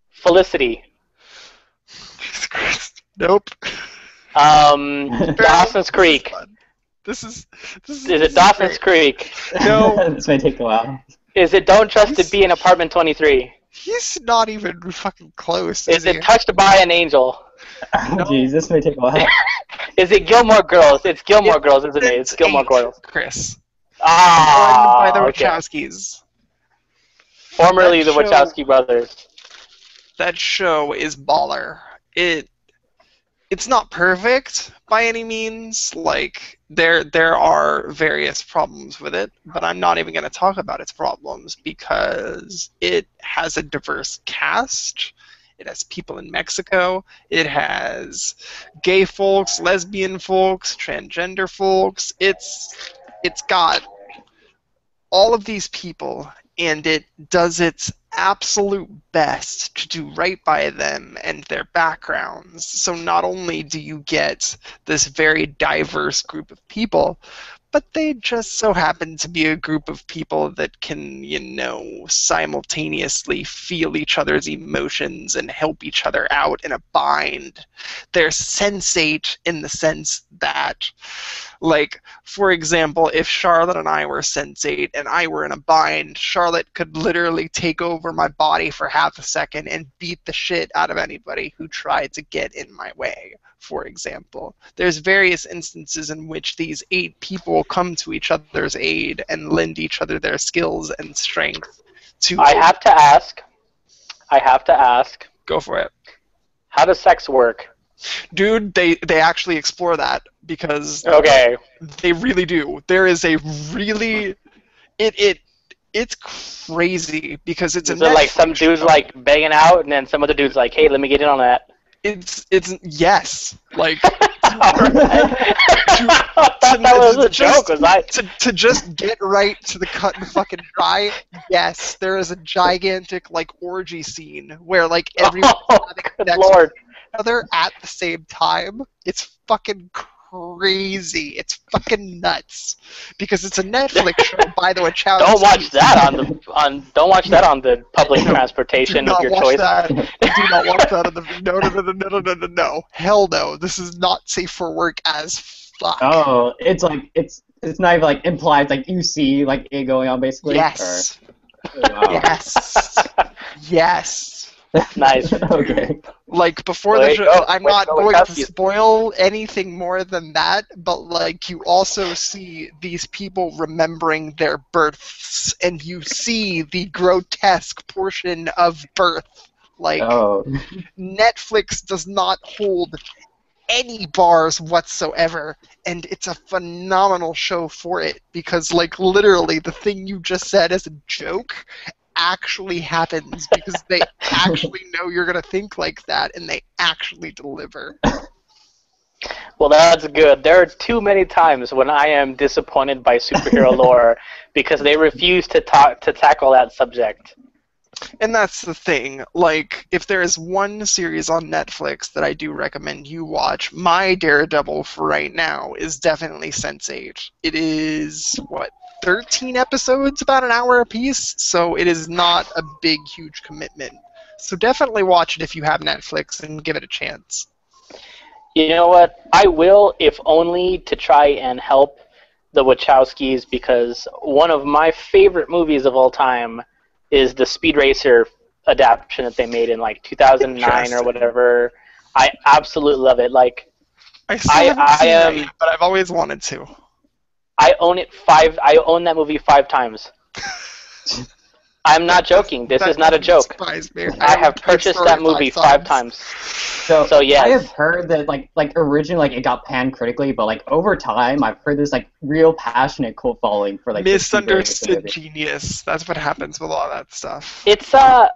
Felicity. Jesus Christ. Nope. Dawson's Creek. This is Is it Dawson's Creek? No. This may take a while. Is it Don't Trust to Be in Apartment 23? He's not even fucking close. Is it Touched by an Angel? Jeez, this may take a while. Is it Gilmore Girls? It's Gilmore Girls, isn't it? It's Gilmore Girls. Chris. Ah, By the okay. Wachowskis. Formerly the That show- Wachowski brothers. That show is baller. It's not perfect by any means. Like there are various problems with it, but I'm not even going to talk about its problems because it has a diverse cast. It has people in Mexico. It has gay folks, lesbian folks, transgender folks. It's got all of these people, and it does its absolute best to do right by them and their backgrounds. So not only do you get this very diverse group of people, but they just so happen to be a group of people that can, simultaneously feel each other's emotions and help each other out in a bind. They're sensate in the sense that, like, for example, if Charlotte and I were sensate and I were in a bind, Charlotte could literally take over my body for half a second and beat the shit out of anybody who tried to get in my way. For example, there's various instances in which these 8 people come to each other's aid and lend each other their skills and strength to. I have to ask. Go for it. How does sex work? Dude, they actually explore that because Okay. they really do. There is a really it's crazy because it's Is it like some dude's like banging out and then some other dude's like, hey, let me get in on that? It's yes, like I thought that was a joke. to just get right to the cut and fucking dry. Yes, there is a gigantic like orgy scene where like everyone good lord. other at the same time. It's fucking crazy. It's fucking nuts because it's a Netflix show by the Wachowskis. Don't watch that don't watch that on the public transportation of your choice. Do not watch that on the no. Hell no. This is not safe for work as fuck. Oh, it's like it's not even like implied. It's like you see like it going on basically. Yes. Or, wow. Yes. Yes. Nice. Okay. Like before the show, I'm not going to spoil anything more than that, but like you also see these people remembering their births, and you see the grotesque portion of birth. Like Netflix does not hold any bars whatsoever, and it's a phenomenal show for it because like literally the thing you just said as a joke actually happens because they actually know you're going to think like that and they actually deliver. Well, that's good. There are too many times when I am disappointed by superhero lore because they refuse to tackle that subject. And that's the thing. Like, if there is one series on Netflix that I do recommend you watch, my Daredevil for right now is definitely Sense8. It is, 13 episodes, about an hour apiece, so it is not a big, huge commitment. So definitely watch it if you have Netflix and give it a chance. You know what? I will, if only to try and help the Wachowskis, because one of my favorite movies of all time is the Speed Racer adaptation that they made in like 2009 or whatever. I absolutely love it. Like, I still haven't seen it, but I've always wanted to. I own that movie 5 times. I'm not joking. This is not a joke. I have purchased that movie 5 times. So yes. I have heard that like originally it got panned critically, but like over time I've heard this like real passionate cult following for like misunderstood genius. That's what happens with all that stuff. It's I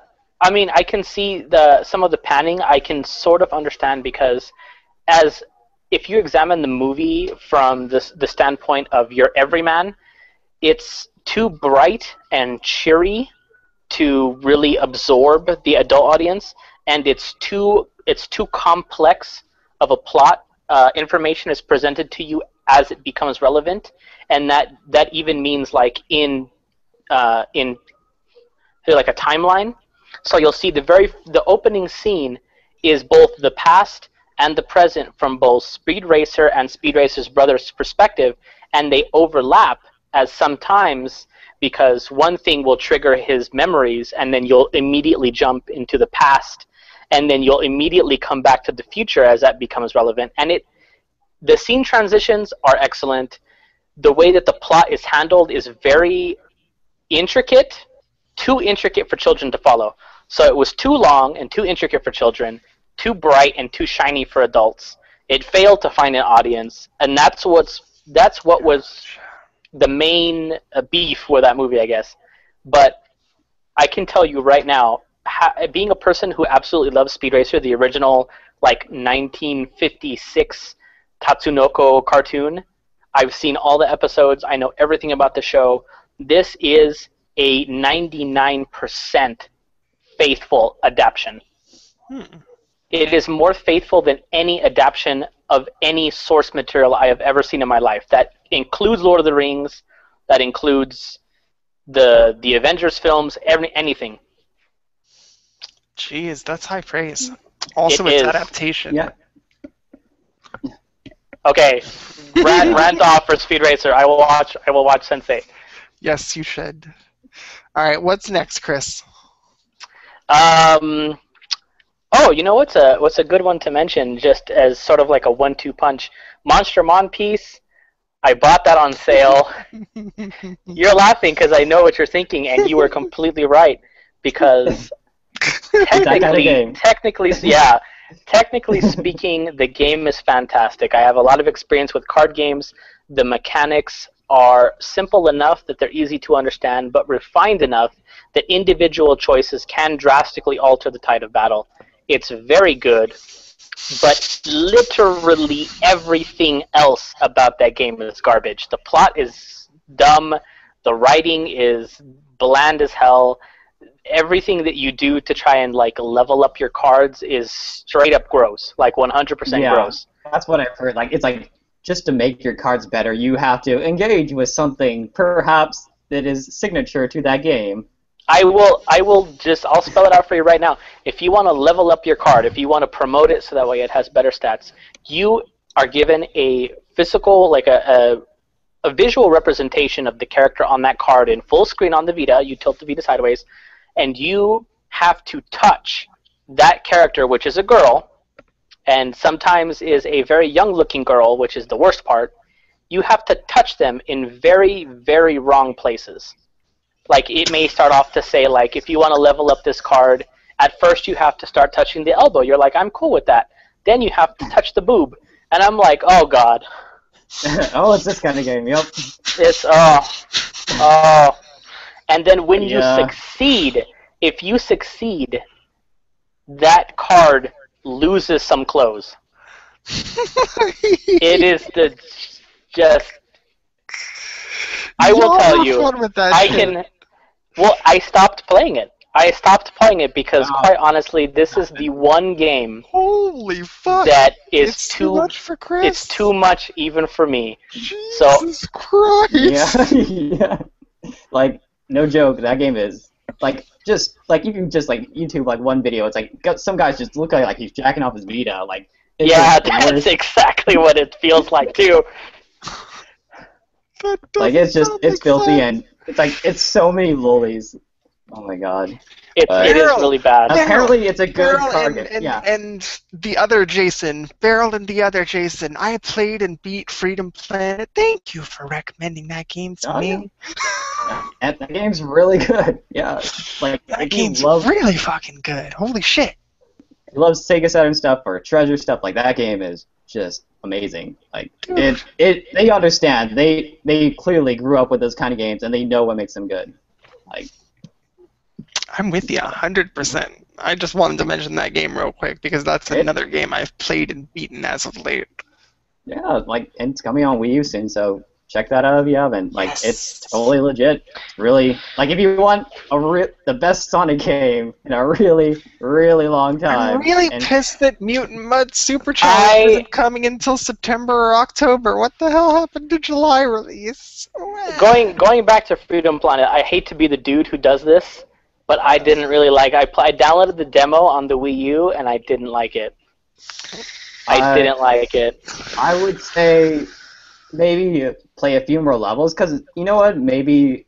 mean, I can see some of the panning. I can sort of understand, because if you examine the movie from the standpoint of your everyman, it's too bright and cheery to really absorb the adult audience, and it's too complex of a plot. Information is presented to you as it becomes relevant, and that even means like in like a timeline. So you'll see the opening scene is both the past and the present from both Speed Racer and Speed Racer's brother's perspective, and they overlap as sometimes, because one thing will trigger his memories, and then you'll immediately jump into the past, and then you'll immediately come back to the future as that becomes relevant. And the scene transitions are excellent. The way that the plot is handled is very intricate, too intricate for children to follow. So it was too long and too intricate for children, too bright and too shiny for adults. It failed to find an audience, and that's what was the main beef with that movie, I guess. But I can tell you right now, being a person who absolutely loves Speed Racer, the original like 1956 Tatsunoko cartoon, I've seen all the episodes. I know everything about the show. This is a 99% faithful adaptation. It is more faithful than any adaptation of any source material I have ever seen in my life. That includes Lord of the Rings. That includes the Avengers films. Anything. Jeez, that's high praise. Also, it's adaptation. Yeah. Okay, rant off for Speed Racer. I will watch Sense8. Yes, you should. All right, what's next, Chris? Oh, you know what's a good one to mention, just as sort of like a 1-2 punch? Monster Mon Piece. I bought that on sale. You're laughing because I know what you're thinking, and you were completely right. Because technically speaking, the game is fantastic. I have a lot of experience with card games. The mechanics are simple enough that they're easy to understand, but refined enough that individual choices can drastically alter the tide of battle. It's very good, but literally everything else about that game is garbage. The plot is dumb. The writing is bland as hell. Everything that you do to try and like level up your cards is straight up gross, like 100% gross. That's what I've heard. Like, it's like, just to make your cards better, you have to engage with something perhaps that is signature to that game. I'll spell it out for you right now. If you want to level up your card, if you want to promote it so that way it has better stats, you are given a physical, like a visual representation of the character on that card in full screen on the Vita. You tilt the Vita sideways, and you have to touch that character, which is a girl, and sometimes is a very young-looking girl, which is the worst part. You have to touch them in very, very wrong places. Like, it may start off to say, like, if you want to level up this card, at first you have to start touching the elbow. You're like, I'm cool with that. Then you have to touch the boob. And I'm like, oh, God. Oh, it's this kind of game, yep. It's, And then when you succeed, if you succeed, that card loses some clothes. It is just... I will tell you, I stopped playing it. I stopped playing it because, quite honestly, this is the one game Holy fuck. that is It's too much for Chris. It's too much even for me. Jesus Christ. Yeah. Like, no joke, that game is, like, just, like, you can just, like, YouTube, like, one video, it's like, some guys just look like he's jacking off his Vita, like, Yeah, that's exactly what it feels like too. Like it's filthy and it's so many lollies. Oh my god. It is really bad. Apparently, it's a good Feral target. and the other Jason, Feral and the other Jason. I played and beat Freedom Planet. Thank you for recommending that game to me. Yeah. And that game's really good. Yeah, like that game's really fucking good. Holy shit! If you love Sega Saturn stuff or Treasure stuff, like that game is just amazing. Like they understand. They clearly grew up with those kind of games and they know what makes them good. Like. I'm with you 100%. I just wanted to mention that game real quick because that's another game I've played and beaten as of late. Yeah, like and it's coming on Wii U soon, so check that out if you haven't. Like it's totally legit. It's really like if you want the best Sonic game in a really, really long time. I'm really pissed that Mutant Mud Super Challenge isn't coming until September or October. What the hell happened to July release? Going back to Freedom Planet, I hate to be the dude who does this. But I didn't really like. I downloaded the demo on the Wii U, and I didn't like it. I didn't like it. I would say maybe play a few more levels, because you know what? Maybe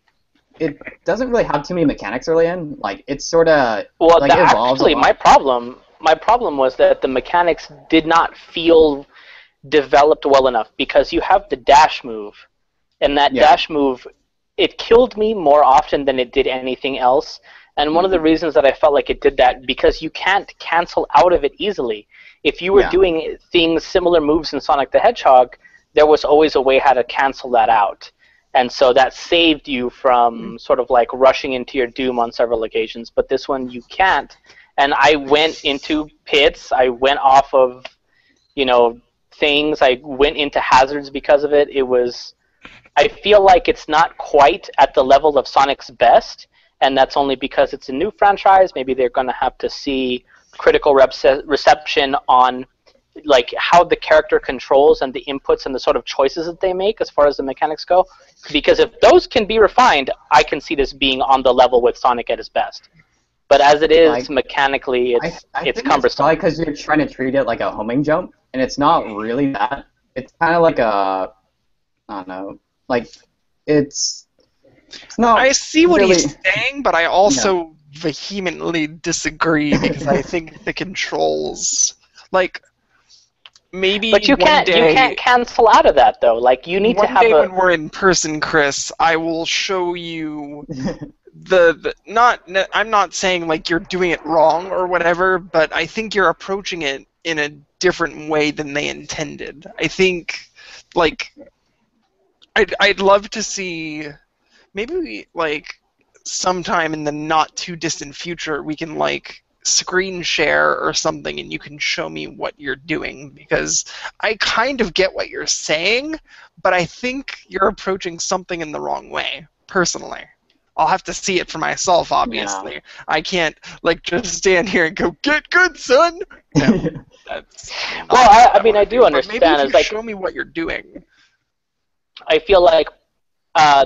it doesn't really have too many mechanics early in. Like it's sort of like it evolves. Actually, my problem was that the mechanics did not feel developed well enough because you have the dash move, and that dash move, it killed me more often than it did anything else. And one of the reasons that I felt like it did that, because you can't cancel out of it easily. If you were doing things, similar moves in Sonic the Hedgehog, there was always a way how to cancel that out. And so that saved you from sort of like rushing into your doom on several occasions. But this one, you can't. And I went into pits. I went off of, things. I went into hazards because of it. I feel like it's not quite at the level of Sonic's best. And that's only because it's a new franchise. Maybe they're going to have to see critical reception on like how the character controls and the inputs and the sort of choices that they make as far as the mechanics go. Because if those can be refined, I can see this being on the level with Sonic at his best. But as it is, mechanically, it's cumbersome. It's probably because you're trying to treat it like a homing jump, and it's not really that. It's kind of like I don't know, like it's not. I see what he's saying, but I also vehemently disagree because I think the controls, like, maybe. But you can't cancel out of that though. Like you need to have. One day when we're in person, Chris, I will show you I'm not saying like you're doing it wrong or whatever, but I think you're approaching it in a different way than they intended. I think, like, I'd love to see. Maybe like sometime in the not too distant future we can like screen share or something and you can show me what you're doing, because I kind of get what you're saying, but I think you're approaching something in the wrong way, personally. I'll have to see it for myself, obviously. Yeah. I can't like just stand here and go, "Get good, son." No, that's well, I mean, I do understand. Maybe if you like, show me what you're doing. I feel like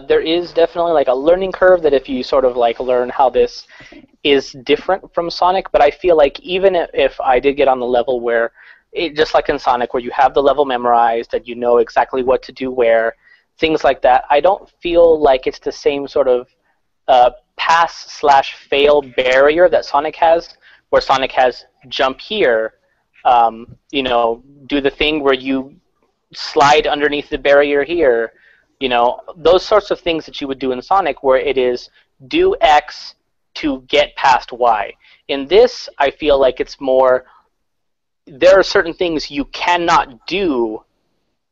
there is definitely like a learning curve that if you sort of like learn how this is different from Sonic, but I feel like even if I did get on the level where, just like in Sonic, where you have the level memorized and you know exactly what to do where, things like that, I don't feel like it's the same sort of pass/fail barrier that Sonic has, where Sonic has jump here, do the thing where you slide underneath the barrier here, those sorts of things that you would do in Sonic, where it is do X to get past Y. In this, I feel like it's more, there are certain things you cannot do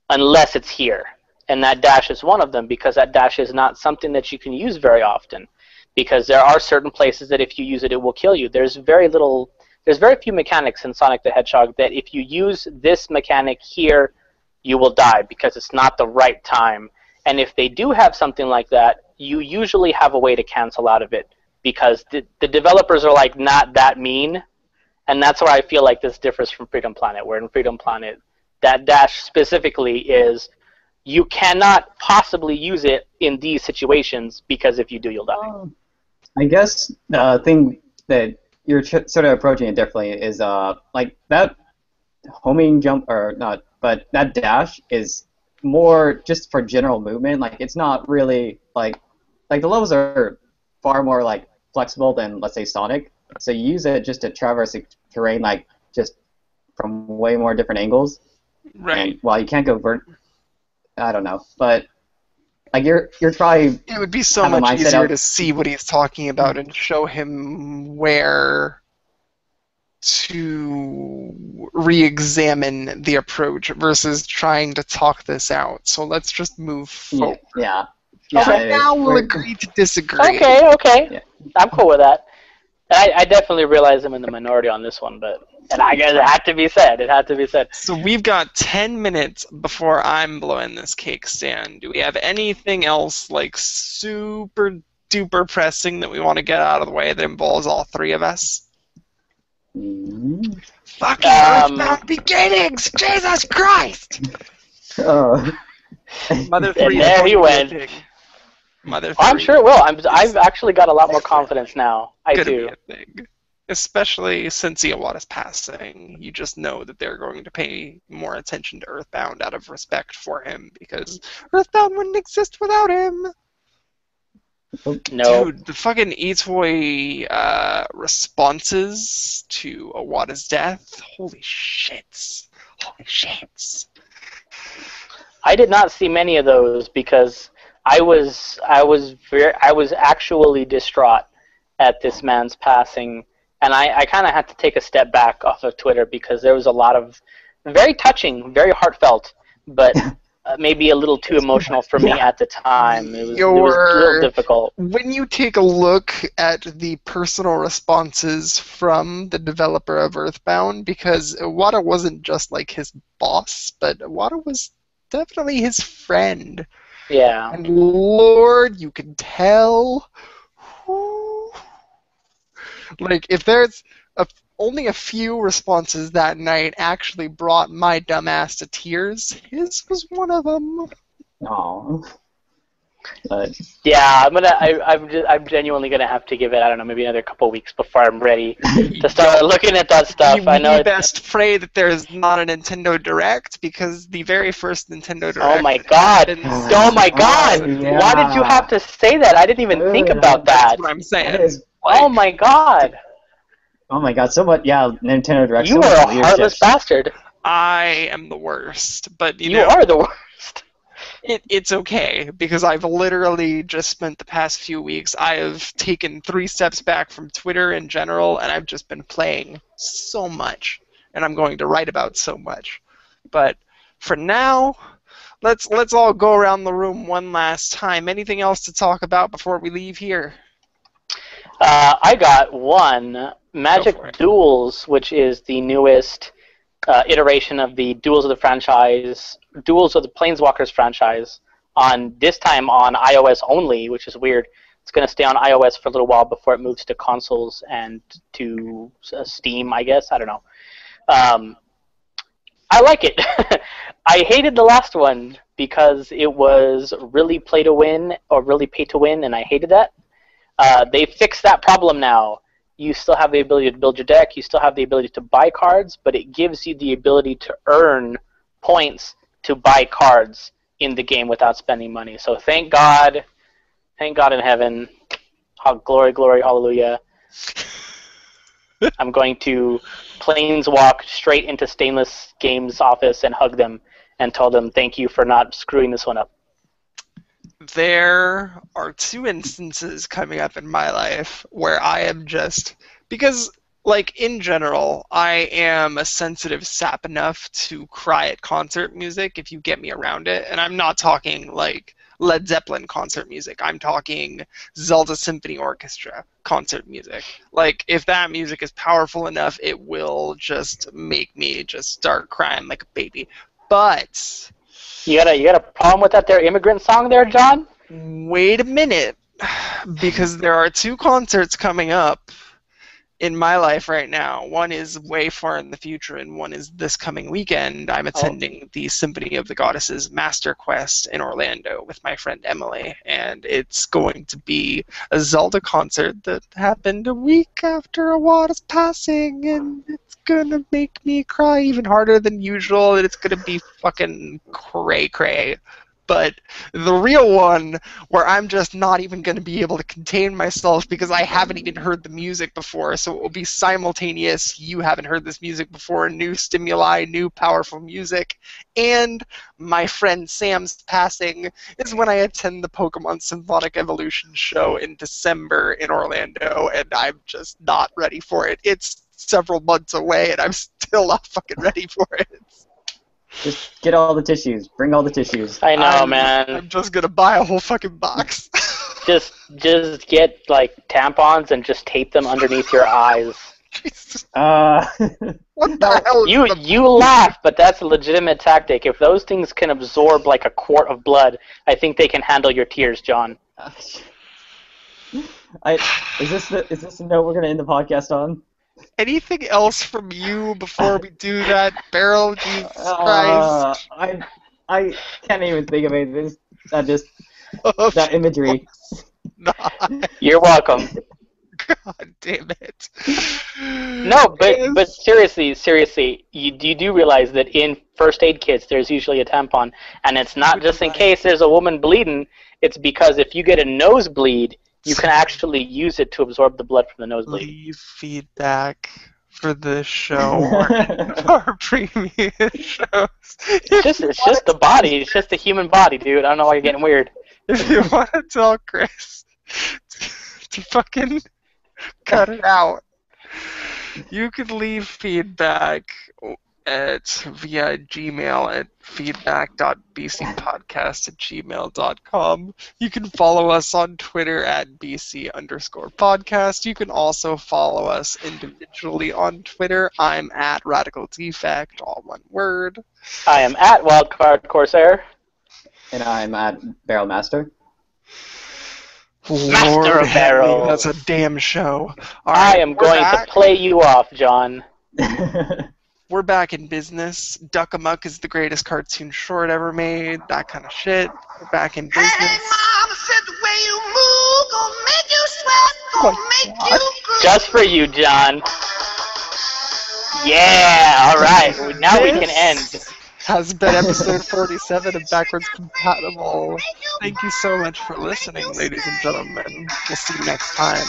unless it's here. And that dash is one of them, because that dash is not something that you can use very often. Because there are certain places that if you use it, it will kill you. There's very few mechanics in Sonic the Hedgehog that if you use this mechanic here, you will die, because it's not the right time. And if they do have something like that, you usually have a way to cancel out of it, because the developers are like not that mean. And that's where I feel like this differs from Freedom Planet, where in Freedom Planet, that dash specifically is, you cannot possibly use it in these situations, because if you do, you'll die. I guess the thing that you're sort of approaching it differently is like that homing jump or not, but that dash is more just for general movement. Like it's not really like the levels are far more like flexible than let's say Sonic. So you use it just to traverse terrain like just from way more different angles. Right. And while you can't go I don't know, but like you're probably it would be so have a much mindset easier of- to see what he's talking about and show him where to re-examine the approach versus trying to talk this out. So let's just move forward. Yeah. Okay. Now we'll we're- agree to disagree. Okay. Yeah. I'm cool with that. I definitely realize I'm in the minority on this one, and I guess it had to be said. It had to be said. So we've got 10 minutes before I'm blowing this cake stand. Do we have anything else like super duper pressing that we want to get out of the way that involves all three of us? Mhm. Fucking Earthbound Beginnings! Jesus Christ! Oh. Mother And 3 there he went. Mother 3 I'm sure it will. I've actually got a lot more confidence now. I gonna do. be a thing. Especially since Iwata's passing, you just know that they're going to pay more attention to Earthbound out of respect for him, because Earthbound wouldn't exist without him. No. Dude, the fucking Itoi responses to Iwata's death, holy shits. Holy shits. I did not see many of those because I was actually distraught at this man's passing, and I kind of had to take a step back off of Twitter because there was a lot of very touching, very heartfelt, but maybe a little too emotional for me at the time. It was a little difficult. When you take a look at the personal responses from the developer of Earthbound, because Iwata wasn't just like his boss, but Iwata was definitely his friend. Yeah. And Lord, you can tell. Like, if there's only a few responses that night actually brought my dumb ass to tears, his was one of them. Aw. But Yeah, I'm genuinely gonna have to give it, I don't know, maybe another couple weeks before I'm ready to start looking at that stuff. I know We best pray that there's not a Nintendo Direct, because the very first Nintendo Direct. Oh my god! Oh my god! yeah. Why did you have to say that? I didn't even think about that. That's what I'm saying. that is, Oh my god! oh my god, so much, yeah, Nintendo Direct. You so are much a leadership. heartless bastard. I am the worst, but you You know, are the worst. it's okay, because I've literally just spent the past few weeks, I have taken 3 steps back from Twitter in general, and I've just been playing so much, and I'm going to write about so much. But for now, let's all go around the room one last time. Anything else to talk about before we leave here? I got one. Magic Go for it. Duels, which is the newest iteration of the Duels of the franchise, Duels of the Planeswalkers franchise, this time on iOS only, which is weird. It's going to stay on iOS for a little while before it moves to consoles and to Steam, I guess. I don't know. I like it. I hated the last one because it was really play to win or really pay to win, and I hated that. They fixed that problem now. You still have the ability to build your deck, you still have the ability to buy cards, but it gives you the ability to earn points to buy cards in the game without spending money. So thank God in heaven, glory, glory, hallelujah. I'm going to planeswalk straight into Stainless Games' office and hug them and tell them thank you for not screwing this one up. There are 2 instances coming up in my life where I am just, because, like, in general, I am a sensitive sap enough to cry at concert music if you get me around it, and I'm not talking, like, Led Zeppelin concert music. I'm talking Zelda Symphony Orchestra concert music. Like, if that music is powerful enough, it will just make me just start crying like a baby. But You got a problem with that there immigrant song there, John? wait a minute, because there are 2 concerts coming up, in my life right now. One is way far in the future, and one is this coming weekend. I'm attending the Symphony of the Goddesses Master Quest in Orlando with my friend Emily, and it's going to be a Zelda concert that happened a week after Awada's passing, and it's gonna make me cry even harder than usual, and it's gonna be fucking cray-cray. But the real one, where I'm just not even going to be able to contain myself because I haven't even heard the music before, so it will be simultaneous. You haven't heard this music before, new stimuli, new powerful music, and my friend Sam's passing is when I attend the Pokemon Symphonic Evolution show in December in Orlando, and I'm just not ready for it. It's several months away, and I'm still not fucking ready for it. Just get all the tissues. Bring all the tissues. I know, man. I'm just gonna buy a whole fucking box. just get like tampons and just tape them underneath your eyes. Jesus. Uh, What the hell? You laugh, but that's a legitimate tactic. If those things can absorb like a quart of blood, I think they can handle your tears, John. Is this the note we're gonna end the podcast on? Anything else from you before we do that, Beryl? Jesus Christ. I can't even think of anything. That imagery. You're welcome. God damn it. No, but seriously, you do realize that in first aid kits there's usually a tampon, and it's not just in case there's a woman bleeding. It's because if you get a nosebleed, you can actually use it to absorb the blood from the nosebleed. Leave feedback for this show or our previous shows. It's just the body. It's just the human body, dude. I don't know why you're getting weird. If you want to tell Chris to fucking cut it out, you could leave feedback via Gmail at feedback.bcpodcast@gmail.com. You can follow us on Twitter at BC_podcast. You can also follow us individually on Twitter. I'm at Radical Defect, all one word. I am at Wildcard Corsair. And I'm at Barrel Master. Master of Barrel. That's a damn show. All I right, am going to play you off, John. We're back in business. Duck Amuck is the greatest cartoon short ever made. That kind of shit. We're back in business. Hey, Mama said the way you move gonna make you sweat, gonna make you groove. Just for you, John. Yeah, alright. Now we can end. Has been episode 47 of Backwards Compatible. Thank you so much for listening, ladies and gentlemen. We'll see you next time.